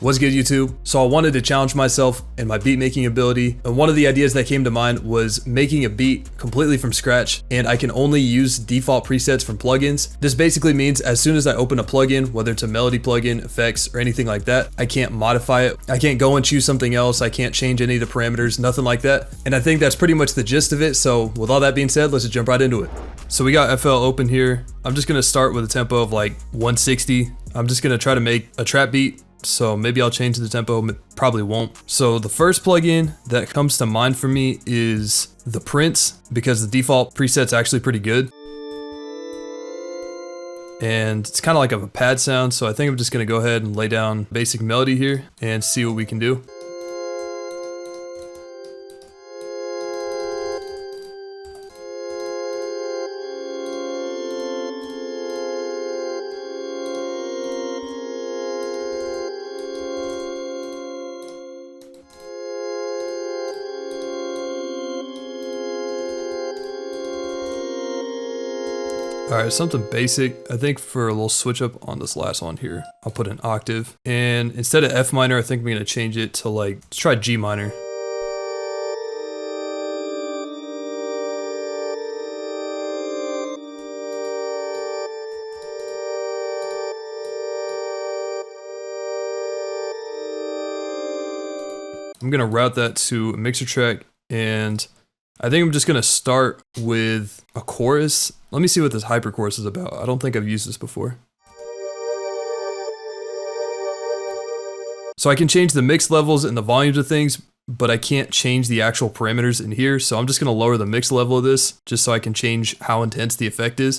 What's good, YouTube? So I wanted to challenge myself in my beat making ability, and one of the ideas that came to mind was making a beat completely from scratch, and I can only use default presets from plugins. This basically means as soon as I open a plugin, whether it's a melody plugin, effects, or anything like that, I can't modify it. I can't go and choose something else. I can't change any of the parameters, nothing like that. And I think that's pretty much the gist of it. So with all that being said, let's just jump right into it. So we got FL open here. I'm just gonna start with a tempo of like 160. I'm just gonna try to make a trap beat. So maybe I'll change the tempo, probably won't. So the first plugin that comes to mind for me is the Prince, because the default preset's actually pretty good. And it's kind of like a pad sound, so I think I'm just gonna go ahead and lay down basic melody here and see what we can do. Alright, something basic. I think for a little switch up on this last one here, I'll put an octave. And instead of F minor, I think I'm going to change it to like, let's try G minor. I'm going to route that to a mixer track, and I think I'm just gonna start with a chorus. Let me see what this hyper chorus is about. I don't think I've used this before. So I can change the mix levels and the volumes of things, but I can't change the actual parameters in here. So I'm just gonna lower the mix level of this just so I can change how intense the effect is.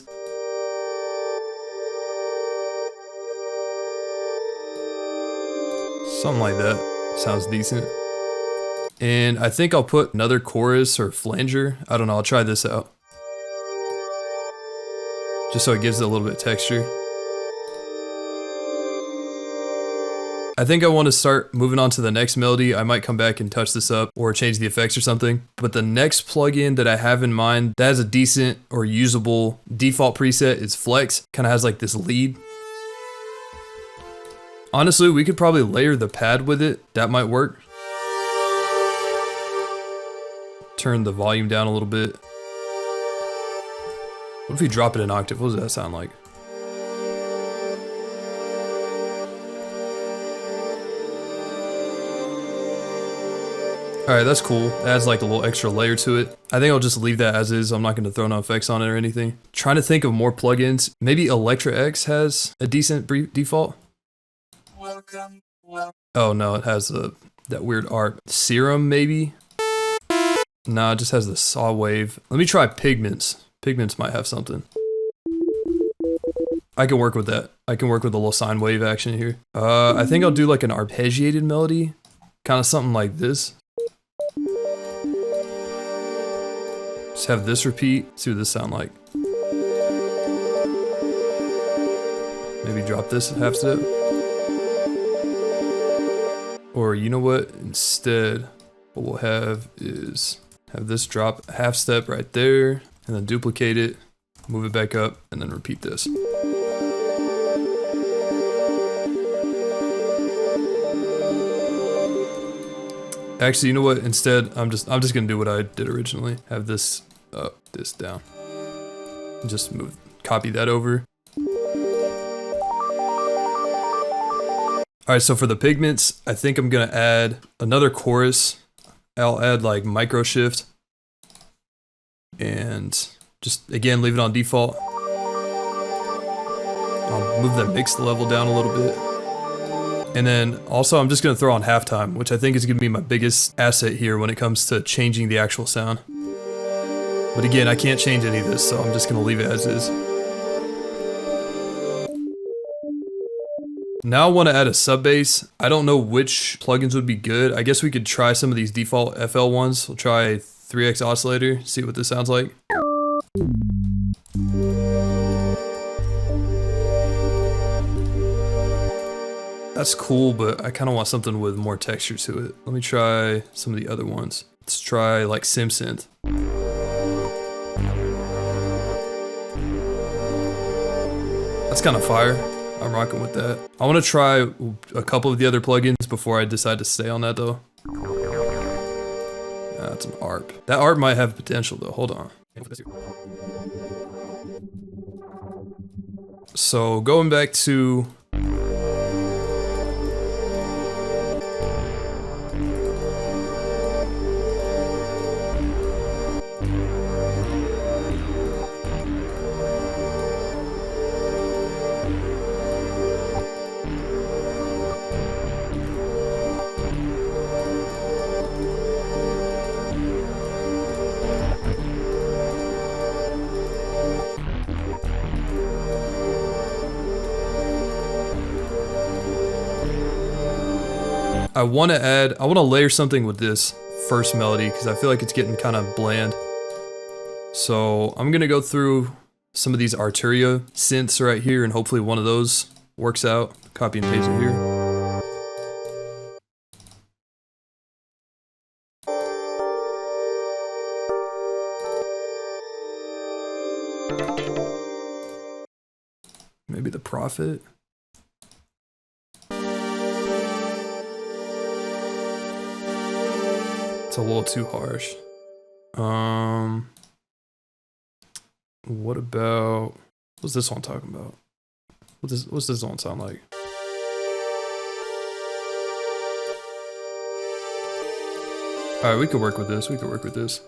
Something like that. Sounds decent. And I think I'll put another chorus or flanger. I don't know, I'll try this out. Just so it gives it a little bit of texture. I think I want to start moving on to the next melody. I might come back and touch this up or change the effects or something. But the next plugin that I have in mind that has a decent or usable default preset is Flex. Kind of has like this lead. Honestly, we could probably layer the pad with it. That might work. Turn the volume down a little bit. What if we drop it an octave? What does that sound like? Alright, that's cool. It adds like a little extra layer to it. I think I'll just leave that as is. I'm not going to throw no effects on it or anything. Trying to think of more plugins. Maybe Electra X has a decent default. Oh no, it has that weird art. Serum maybe? Nah, it just has the saw wave. Let me try Pigments. Pigments might have something. I can work with that. I can work with a little sine wave action here. I think I'll do like an arpeggiated melody. Kind of something like this. Just have this repeat. See what this sound like. Maybe drop this half step. Or you know what? Instead, what we'll have is have this drop a half step right there, and then duplicate it, move it back up, and then repeat this. Actually, you know what? Instead, I'm just gonna do what I did originally. Have this up, this down. Just copy that over. All right, so for the Pigments, I think I'm gonna add another chorus. I'll add like micro shift and just again leave it on default. I'll move that mix level down a little bit. And then also I'm just gonna throw on halftime, which I think is gonna be my biggest asset here when it comes to changing the actual sound. But again, I can't change any of this, so I'm just gonna leave it as is. Now I want to add a sub bass. I don't know which plugins would be good. I guess we could try some of these default FL ones. We'll try 3x oscillator, see what this sounds like. That's cool, but I kind of want something with more texture to it. Let me try some of the other ones. Let's try like Sim Synth. That's kind of fire. I'm rocking with that. I want to try a couple of the other plugins before I decide to stay on that though. That's an ARP. That ARP might have potential though. Hold on. So going back to I want to layer something with this first melody because I feel like it's getting kind of bland. So I'm gonna go through some of these Arturia synths right here and hopefully one of those works out. Copy and paste it here. Maybe the Prophet. It's a little too harsh. What about, what's this one talking about? What's this one sound like? Alright, we could work with this, we could work with this.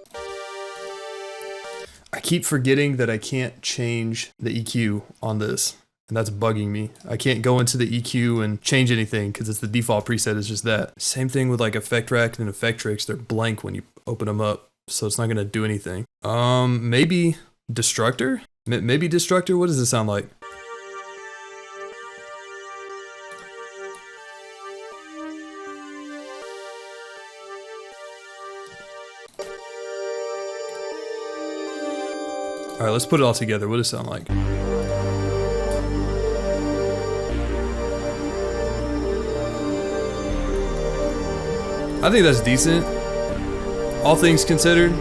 I keep forgetting that I can't change the EQ on this, and that's bugging me. I can't go into the EQ and change anything because it's the default preset is just that. Same thing with like Effect Rack and Effectrix, they're blank when you open them up, so it's not gonna do anything. Maybe Destructor? Maybe Destructor? What does it sound like? Alright, let's put it all together. What does it sound like? I think that's decent. All things considered.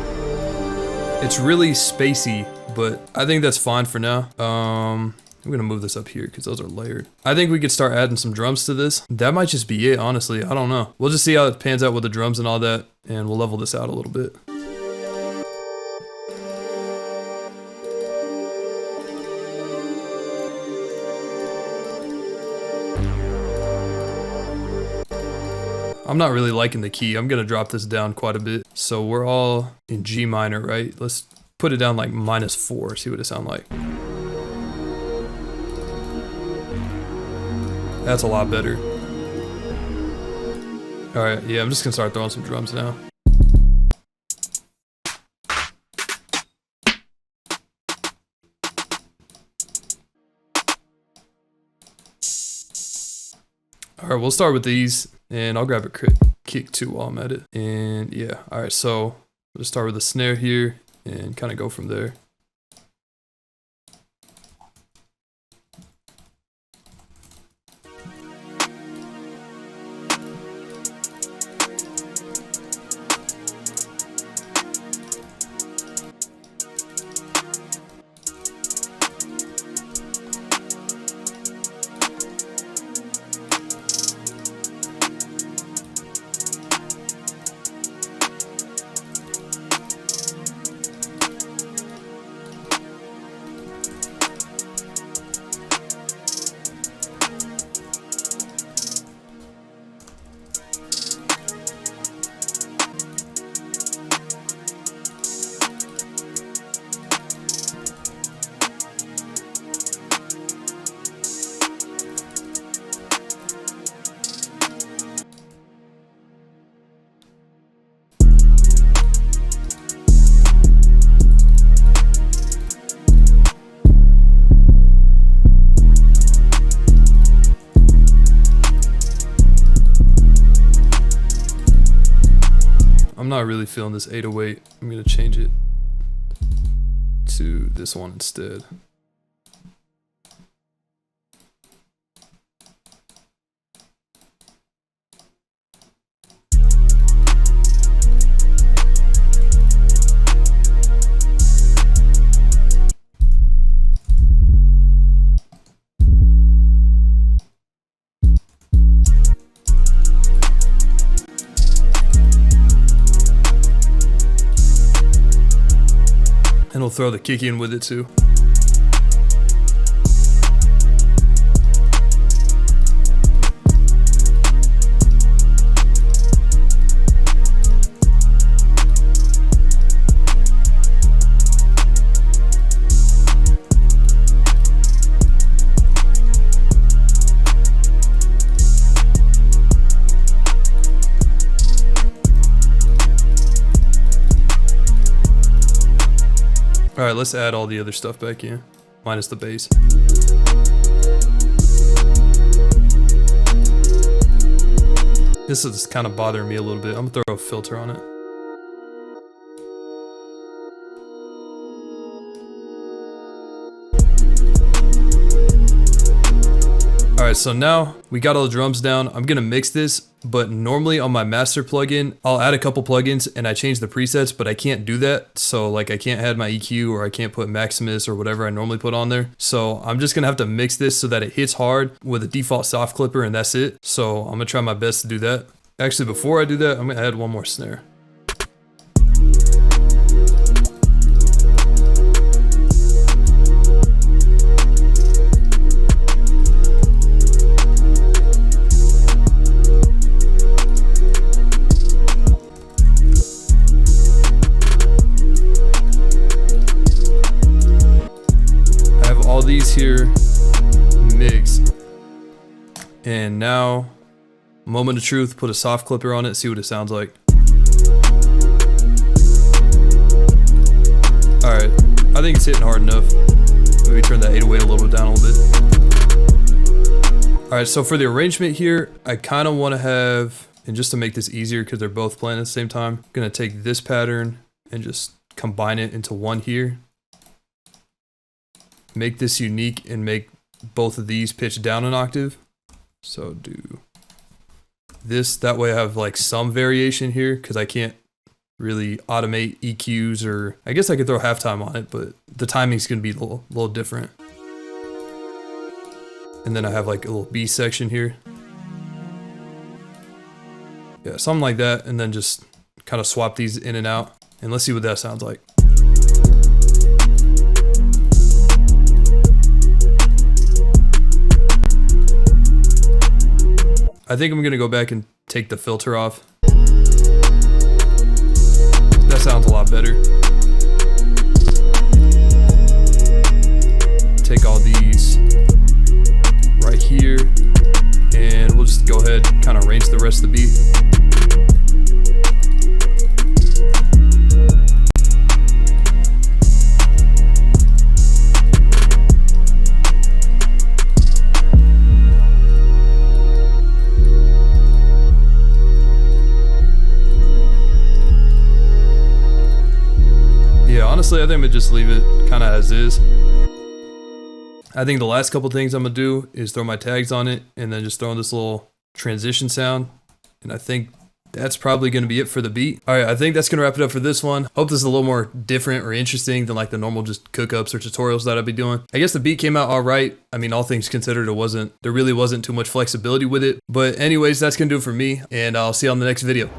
It's really spacey, but I think that's fine for now. I'm gonna move this up here because those are layered. I think we could start adding some drums to this. That might just be it, honestly. I don't know. We'll just see how it pans out with the drums and all that, and we'll level this out a little bit. I'm not really liking the key. I'm gonna drop this down quite a bit. So we're all in G minor, right? Let's put it down like -4, see what it sounds like. That's a lot better. All right, yeah, I'm just gonna start throwing some drums now. All right, we'll start with these, and I'll grab a kick too while I'm at it. And yeah, all right, so we'll just start with the snare here and kind of go from there. I'm not really feeling this 808. I'm gonna change it to this one instead. And we'll throw the kick in with it too. All right, let's add all the other stuff back in, minus the bass. This is kind of bothering me a little bit. I'm gonna throw a filter on it. All right, so now we got all the drums down. I'm gonna mix this, but normally on my master plugin, I'll add a couple plugins and I change the presets, but I can't do that. So like I can't add my EQ or I can't put Maximus or whatever I normally put on there. So I'm just gonna have to mix this so that it hits hard with a default soft clipper and that's it. So I'm gonna try my best to do that. Actually, before I do that, I'm gonna add one more snare. These here mixed, and now moment of truth, put a soft clipper on it, see what it sounds like. All right, I think it's hitting hard enough. Maybe turn that 808 a little bit down a little bit. All right, so for the arrangement here, I kind of want to have, and just to make this easier because they're both playing at the same time, I'm gonna take this pattern and just combine it into one here. Make this unique and make both of these pitch down an octave. So do this, that way I have like some variation here because I can't really automate EQs, or I guess I could throw halftime on it, but the timing's gonna be a little different. And then I have like a little B section here. Yeah, something like that, and then just kind of swap these in and out, and let's see what that sounds like. I think I'm gonna go back and take the filter off. That sounds a lot better. Take all these right here, and we'll just go ahead and kind of arrange the rest of the beat. Honestly, I think I'm gonna just leave it kind of as is. I think the last couple things I'm gonna do is throw my tags on it and then just throw in this little transition sound. And I think that's probably gonna be it for the beat. All right, I think that's gonna wrap it up for this one. Hope this is a little more different or interesting than like the normal just cook-ups or tutorials that I'd be doing. I guess the beat came out all right. I mean, all things considered, there really wasn't too much flexibility with it. But anyways, that's gonna do it for me, and I'll see you on the next video.